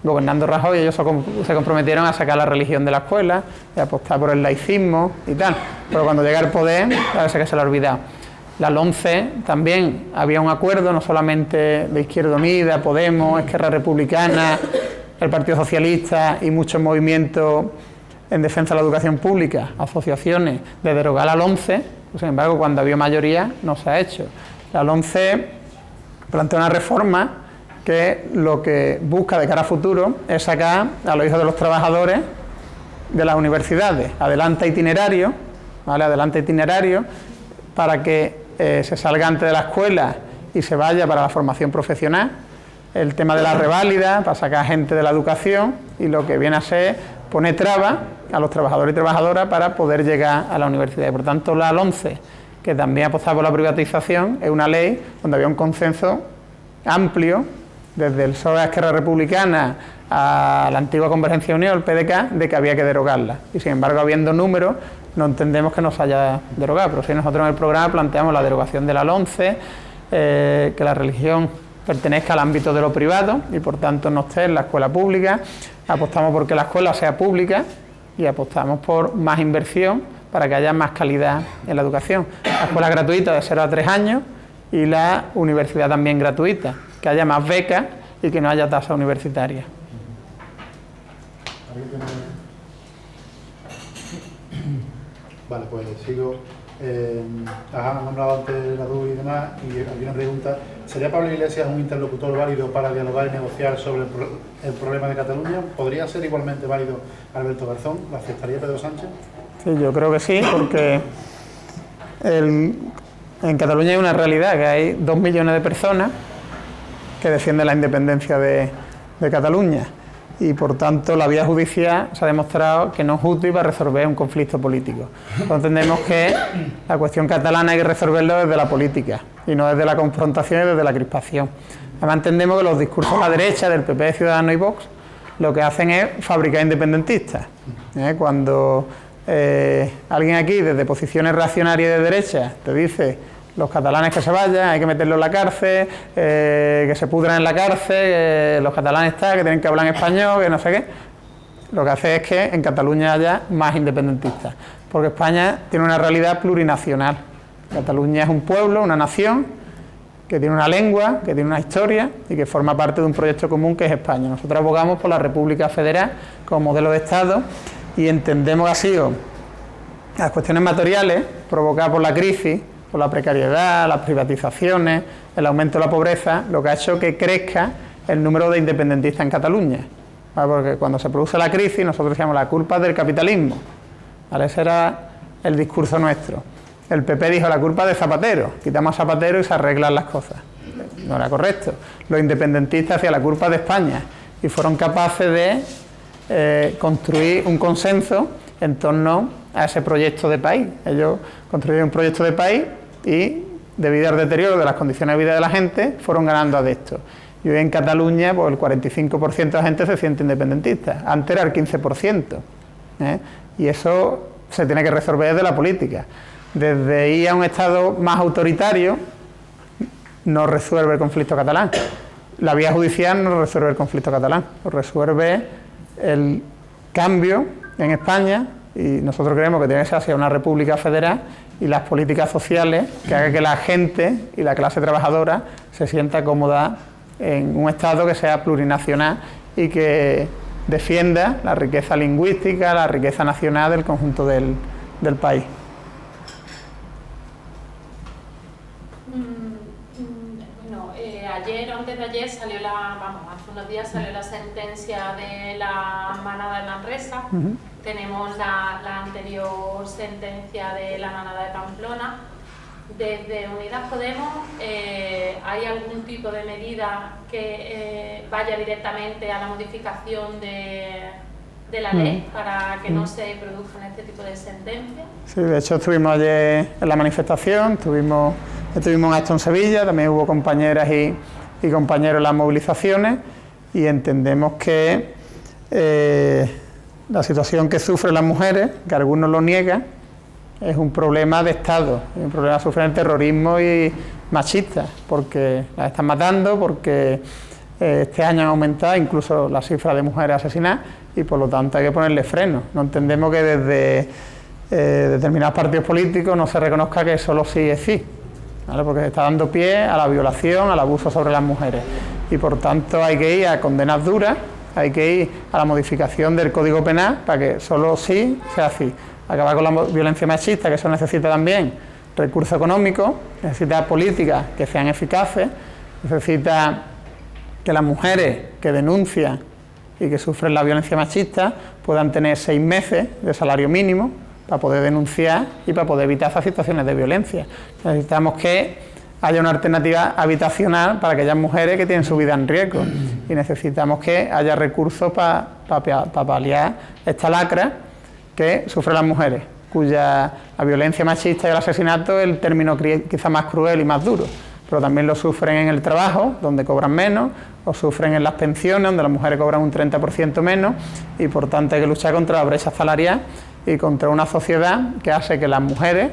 gobernando Rajoy, y ellos se comprometieron a sacar la religión de la escuela, y a apostar por el laicismo y tal. Pero cuando llega al poder, parece que se lo ha olvidado. La LOMCE también había un acuerdo, no solamente de Izquierda Unida, Podemos, Esquerra Republicana, el Partido Socialista y muchos movimientos en defensa de la educación pública, asociaciones, de derogar la LOMCE. Sin embargo, cuando había mayoría no se ha hecho. La LOMCE plantea una reforma que lo que busca de cara a futuro es sacar a los hijos de los trabajadores de las universidades. Adelanta itinerario, ¿vale? Adelanta itinerario para que se salga antes de la escuela y se vaya para la formación profesional. El tema de la reválida, para sacar gente de la educación, y lo que viene a ser poner trabas a los trabajadores y trabajadoras para poder llegar a la universidad. Y por tanto, la LOMCE, que también apostaba por la privatización, es una ley donde había un consenso amplio, desde el PSOE a Esquerra Republicana a la antigua Convergencia y Unión, el PDK, de que había que derogarla. Y sin embargo, habiendo números, no entendemos que no se haya derogado. Pero sí, nosotros en el programa planteamos la derogación de la LOMCE, que la religión pertenezca al ámbito de lo privado y por tanto no esté en la escuela pública. Apostamos por que la escuela sea pública y apostamos por más inversión para que haya más calidad en la educación. La escuela gratuita de 0 a 3 años y la universidad también gratuita, que haya más becas y que no haya tasa universitaria. Vale, pues sigo. Has nombrado antes la DUI y demás, y aquí una pregunta. ¿Sería Pablo Iglesias un interlocutor válido para dialogar y negociar sobre el problema de Cataluña? ¿Podría ser igualmente válido Alberto Garzón? ¿Lo aceptaría Pedro Sánchez? Sí, yo creo que sí, porque en Cataluña hay una realidad, que hay 2 millones de personas que defienden la independencia de Cataluña. Y por tanto la vía judicial se ha demostrado que no es útil para resolver un conflicto político. Entonces entendemos que la cuestión catalana hay que resolverlo desde la política y no desde la confrontación y desde la crispación. Además entendemos que los discursos a la derecha del PP, Ciudadanos y Vox lo que hacen es fabricar independentistas. Cuando alguien aquí desde posiciones reaccionarias de derecha te dice los catalanes que se vayan, hay que meterlos en la cárcel, que se pudran en la cárcel, los catalanes que tienen que hablar en español, que no sé qué. Lo que hace es que en Cataluña haya más independentistas, porque España tiene una realidad plurinacional. Cataluña es un pueblo, una nación, que tiene una lengua, que tiene una historia y que forma parte de un proyecto común que es España. Nosotros abogamos por la República Federal como modelo de Estado y entendemos que ha sido las cuestiones materiales provocadas por la crisis, por la precariedad, las privatizaciones, el aumento de la pobreza, lo que ha hecho que crezca el número de independentistas en Cataluña. ¿Vale? Porque cuando se produce la crisis, nosotros decíamos la culpa es del capitalismo. ¿Vale? Ese era el discurso nuestro. El PP dijo la culpa es de Zapatero, quitamos a Zapatero y se arreglan las cosas. No era correcto. Los independentistas hacían la culpa de España y fueron capaces de construir un consenso en torno a ese proyecto de país. Ellos construyeron un proyecto de país y, debido al deterioro de las condiciones de vida de la gente, fueron ganando adeptos. Y hoy en Cataluña, pues el 45% de la gente se siente independentista. Antes era el 15%. Y eso se tiene que resolver desde la política. Desde ir a un Estado más autoritario no resuelve el conflicto catalán. La vía judicial no resuelve el conflicto catalán, lo resuelve el cambio en España, y nosotros creemos que tiene que ser hacia una república federal y las políticas sociales que hagan que la gente y la clase trabajadora se sienta cómoda en un Estado que sea plurinacional y que defienda la riqueza lingüística, la riqueza nacional del conjunto del país. Ayer o antes de ayer salió hace unos días salió la sentencia de la manada de Manresa. Tenemos la anterior sentencia de la manada de Pamplona. Desde Unidas Podemos, ¿hay algún tipo de medida que vaya directamente a la modificación de la ley para que no se produzcan este tipo de sentencias? Sí, de hecho estuvimos ayer en la manifestación, estuvimos un acto en Sevilla, también hubo compañeras y compañeros en las movilizaciones y entendemos que la situación que sufren las mujeres, que algunos lo niegan, es un problema de Estado, es un problema de sufrir el terrorismo y machista, porque las están matando, porque este año han aumentado incluso las cifras de mujeres asesinadas y por lo tanto hay que ponerle freno. No entendemos que desde determinados partidos políticos no se reconozca que solo sí es sí, ¿vale? Porque se está dando pie a la violación, al abuso sobre las mujeres y por tanto hay que ir a condenas duras, hay que ir a la modificación del Código Penal para que solo sí sea así. Acabar con la violencia machista, que eso necesita también recursos económicos, necesita políticas que sean eficaces, necesita que las mujeres que denuncian y que sufren la violencia machista puedan tener 6 meses de salario mínimo para poder denunciar y para poder evitar esas situaciones de violencia. Necesitamos que haya una alternativa habitacional para aquellas mujeres que tienen su vida en riesgo y necesitamos que haya recursos para paliar esta lacra que sufren las mujeres, cuya la violencia machista y el asesinato es el término quizá más cruel y más duro, pero también lo sufren en el trabajo, donde cobran menos, o sufren en las pensiones, donde las mujeres cobran un 30% menos, y por tanto hay que luchar contra la brecha salarial y contra una sociedad que hace que las mujeres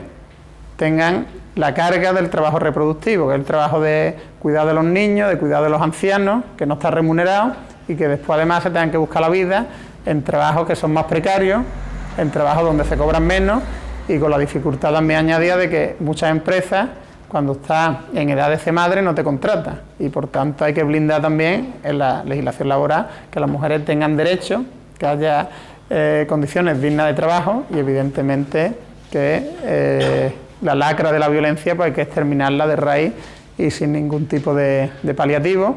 tengan la carga del trabajo reproductivo, que es el trabajo de cuidar de los niños, de cuidar de los ancianos, que no está remunerado y que después además se tengan que buscar la vida en trabajos que son más precarios, en trabajos donde se cobran menos y con la dificultad también añadida de que muchas empresas, cuando estás en edad de ser madre, no te contratan y por tanto hay que blindar también en la legislación laboral que las mujeres tengan derecho, que haya condiciones dignas de trabajo y evidentemente que la lacra de la violencia pues hay que exterminarla de raíz y sin ningún tipo de paliativo,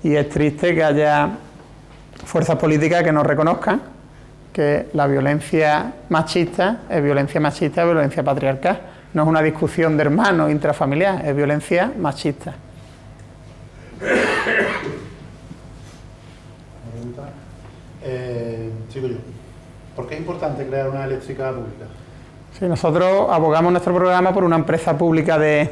y es triste que haya fuerzas políticas que no reconozcan que la violencia machista es violencia patriarcal. No es una discusión de hermanos intrafamiliar, es violencia machista. Sigo yo. ¿Por qué es importante crear una eléctrica pública? Sí, nosotros abogamos en nuestro programa por una empresa pública de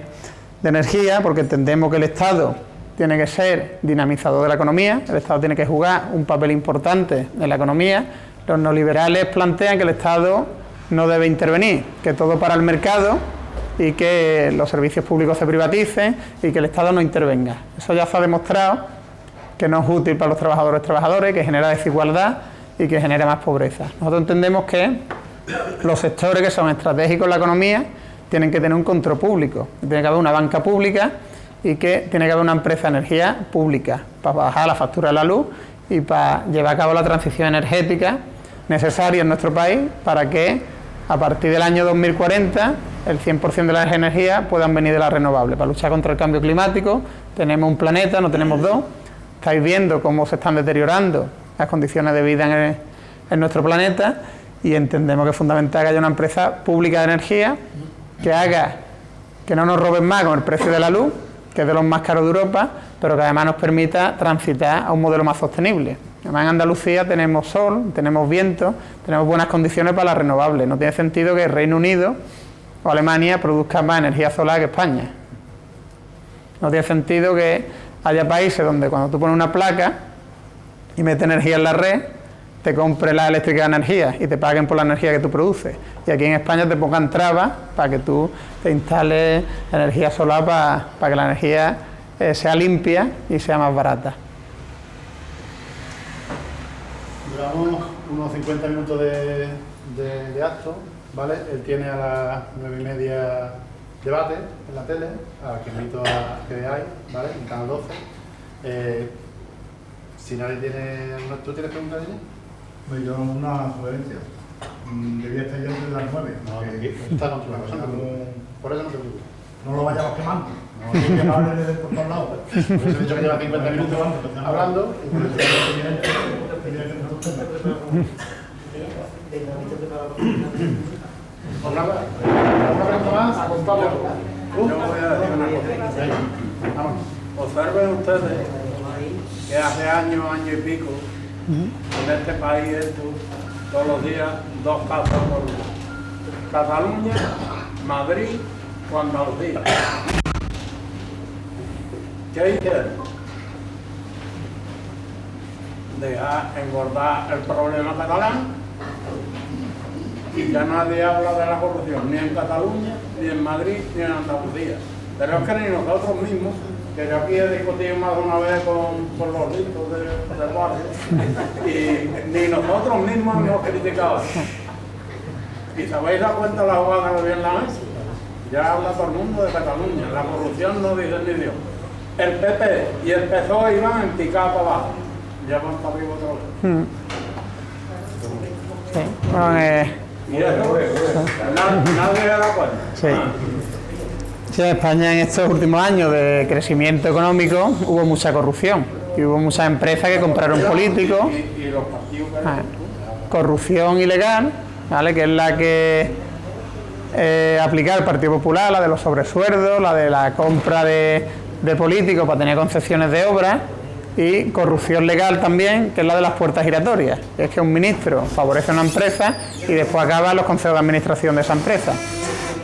energía, porque entendemos que el Estado tiene que ser dinamizador de la economía, el Estado tiene que jugar un papel importante en la economía. Los neoliberales plantean que el Estado no debe intervenir, que todo para el mercado y que los servicios públicos se privaticen y que el Estado no intervenga. Eso ya se ha demostrado que no es útil para los trabajadores, que genera desigualdad y que genera más pobreza. Nosotros entendemos que los sectores que son estratégicos en la economía tienen que tener un control público, tiene que haber una banca pública y que tiene que haber una empresa de energía pública para bajar la factura de la luz y para llevar a cabo la transición energética necesaria en nuestro país para que a partir del año 2040 el 100% de las energías puedan venir de las renovables. Para luchar contra el cambio climático tenemos un planeta, no tenemos dos. Estáis viendo cómo se están deteriorando las condiciones de vida en nuestro planeta y entendemos que es fundamental que haya una empresa pública de energía que haga que no nos roben más con el precio de la luz, que es de los más caros de Europa, pero que además nos permita transitar a un modelo más sostenible. Además en Andalucía tenemos sol, tenemos viento, tenemos buenas condiciones para las renovables. No tiene sentido que el Reino Unido o Alemania produzcan más energía solar que España. No tiene sentido que haya países donde cuando tú pones una placa y metes energía en la red, te compre la eléctrica de energía y te paguen por la energía que tú produces. Y aquí en España te pongan trabas para que tú te instales energía solar para que la energía sea limpia y sea más barata. Llevamos unos 50 minutos de acto, ¿vale? Él tiene a las 9:30 debate en la tele, a que invito a que veáis, ¿vale? En Canal 12. Si nadie tiene... ¿Tú tienes preguntas, Dani? Pues yo una sugerencia. Debía estar yo desde las 9. No, aquí está controlado. Por eso no te preocupes. No lo vayamos quemando. No hay que quemarle por todos lados. Por eso he dicho que lleva 50 minutos hablando. Y por eso ¿Alguna pregunta más? ¿A Pablo? Yo voy a decir una cosa. Vamos. Observen ustedes que hace año y pico, en este país esto, todos los días, dos casos por uno. Cataluña, Madrid o Andalucía. ¿Qué hicieron? Dejar engordar el problema catalán y ya nadie habla de la corrupción, ni en Cataluña, ni en Madrid, ni en Andalucía. Pero es que ni nosotros mismos, que yo aquí he discutido más de una vez con los listos del barrio, y ni nosotros mismos hemos criticado. Y se habéis dado cuenta de la jugada que bien la han hecho. Ya habla todo el mundo de Cataluña, la corrupción no dice ni Dios. El PP y el PSOE iban en picada para abajo, ya van para arriba otra vez. Sí. Bueno, Y eso, nadie se da cuenta. sí. Sí, en España en estos últimos años de crecimiento económico hubo mucha corrupción. Y hubo muchas empresas que compraron políticos. Y los partidos que Corrupción ilegal, ¿vale? Que es la que aplica el Partido Popular, la de los sobresueldos, la de la compra de políticos para tener concesiones de obras, y corrupción legal también, que es la de las puertas giratorias. Es que un ministro favorece a una empresa y después acaba en los consejos de administración de esa empresa.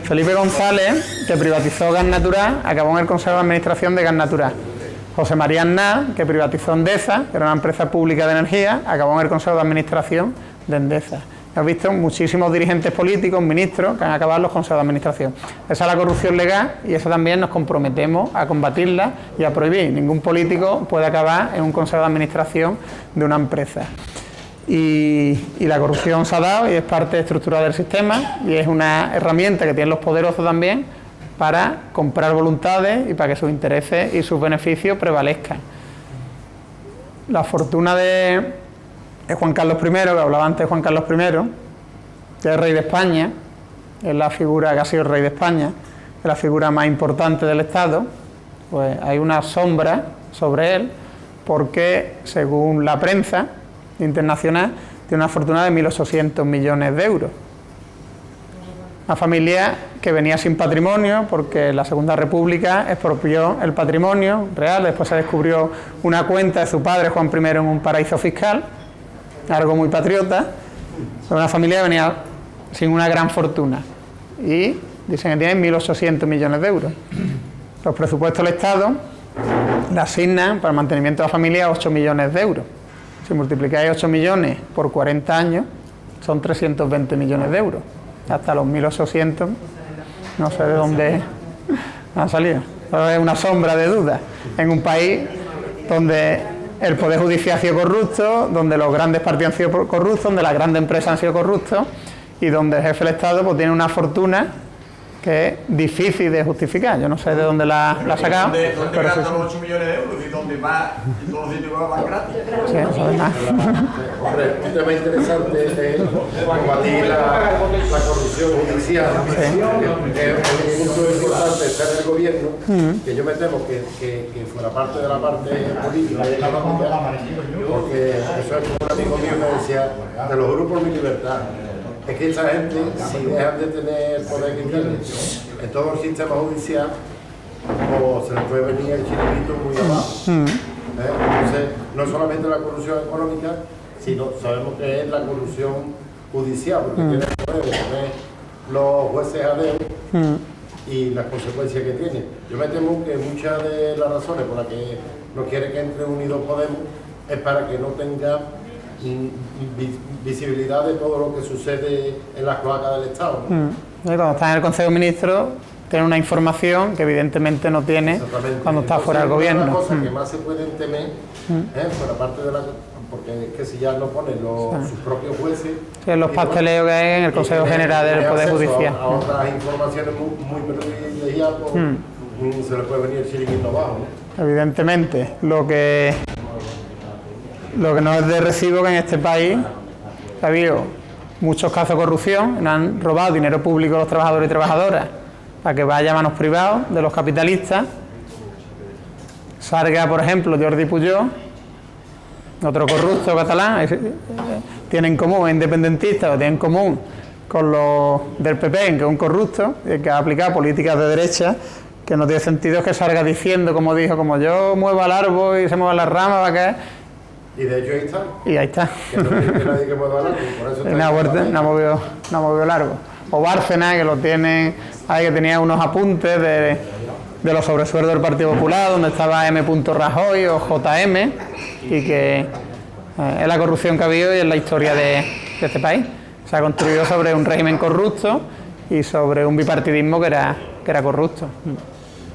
Felipe González, que privatizó Gas Natural, acabó en el consejo de administración de Gas Natural. José María Aznar, que privatizó Endesa, que era una empresa pública de energía, acabó en el consejo de administración de Endesa. Hemos visto muchísimos dirigentes políticos, ministros, que han acabado en los consejos de administración. Esa es la corrupción legal y eso también nos comprometemos a combatirla y a prohibir. Ningún político puede acabar en un consejo de administración de una empresa. Y la corrupción se ha dado y es parte estructural del sistema y es una herramienta que tienen los poderosos también para comprar voluntades y para que sus intereses y sus beneficios prevalezcan. La fortuna de Juan Carlos I, que hablaba antes de Juan Carlos I, que es rey de España, es la figura que ha sido rey de España, es la figura más importante del Estado, pues hay una sombra sobre él, porque según la prensa internacional tiene una fortuna de 1.800 millones de euros. Una familia que venía sin patrimonio porque la Segunda República expropió el patrimonio real, después se descubrió una cuenta de su padre Juan I en un paraíso fiscal, algo muy patriota. Una familia que venía sin una gran fortuna y dicen que tiene 1.800 millones de euros. Los presupuestos del Estado le asignan para el mantenimiento de la familia 8 millones de euros. Si multiplicáis 8 millones por 40 años, son 320 millones de euros. Hasta los 1.800, no sé de dónde han salido. Pero es una sombra de duda en un país donde el Poder Judicial ha sido corrupto, donde los grandes partidos han sido corruptos, donde las grandes empresas han sido corruptos y donde el jefe del Estado pues, tiene una fortuna que es difícil de justificar. Yo no sé de dónde la ha sacado. ¿Dónde gastan los 8 millones de euros? ¿Y dónde va? ¿Y todos los sitios van gratis? Sí, no sabe nada. Hombre, un tema interesante es combatir la corrupción judicial. Es un punto importante estar en el gobierno, que yo me temo que fuera parte de la parte política y económica, porque eso es como un amigo mío me decía, te lo juro por mi libertad. Es que esa gente, si dejan de tener el poder que tienen en todo el sistema judicial, o se les puede venir el chiringuito muy abajo. Entonces, no solamente la corrupción económica, sino sabemos que es la corrupción judicial, porque tiene el poder de poner los jueces a dedo y las consecuencias que tiene. Yo me temo que muchas de las razones por las que no quiere que entre Unidos Podemos es para que no tenga visibilidad de todo lo que sucede en las cloacas del Estado. Cuando está en el Consejo de Ministros tiene una información que evidentemente no tiene cuando está fuera del gobierno. Una cosa que más se pueden temer, fuera parte de la... porque es que si ya no ponen sus propios jueces... Sí, los pasteleos que hay en el Consejo General del Poder Judicial. A otras informaciones muy privilegiadas, se le puede venir el chiringuito abajo, ¿no? Evidentemente, lo que no es de recibo que en este país ha habido muchos casos de corrupción, han robado dinero público a los trabajadores y trabajadoras para que vaya a manos privadas de los capitalistas. Salga, por ejemplo, Jordi Pujol, otro corrupto catalán, tiene en común, es independentista, o tiene en común con los del PP, que es un corrupto, que ha aplicado políticas de derecha, que no tiene sentido que salga diciendo, como dijo, como yo muevo al árbol y se mueven las ramas, va a caer. Y de hecho ahí está. Y ahí está. Que no tiene nadie que mueva el árbol, por eso está. No ha movido el árbol. O Bárcenas, que lo tiene ahí, que tenía unos apuntes de los sobresueldos del Partido Popular, donde estaba M. Rajoy o JM, y que es la corrupción que ha habido y es la historia de este país. Se ha construido sobre un régimen corrupto y sobre un bipartidismo que era corrupto.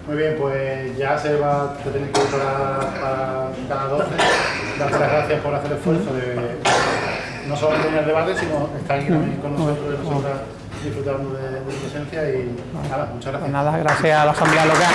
Muy bien, pues ya se va a tener que ir para Canal 12. Darte las gracias por hacer el esfuerzo de no solo tener el debate, sino estar aquí también con nosotros y nosotras disfrutando de tu presencia. Y nada, muchas gracias. Pues nada, gracias a la Asamblea Local.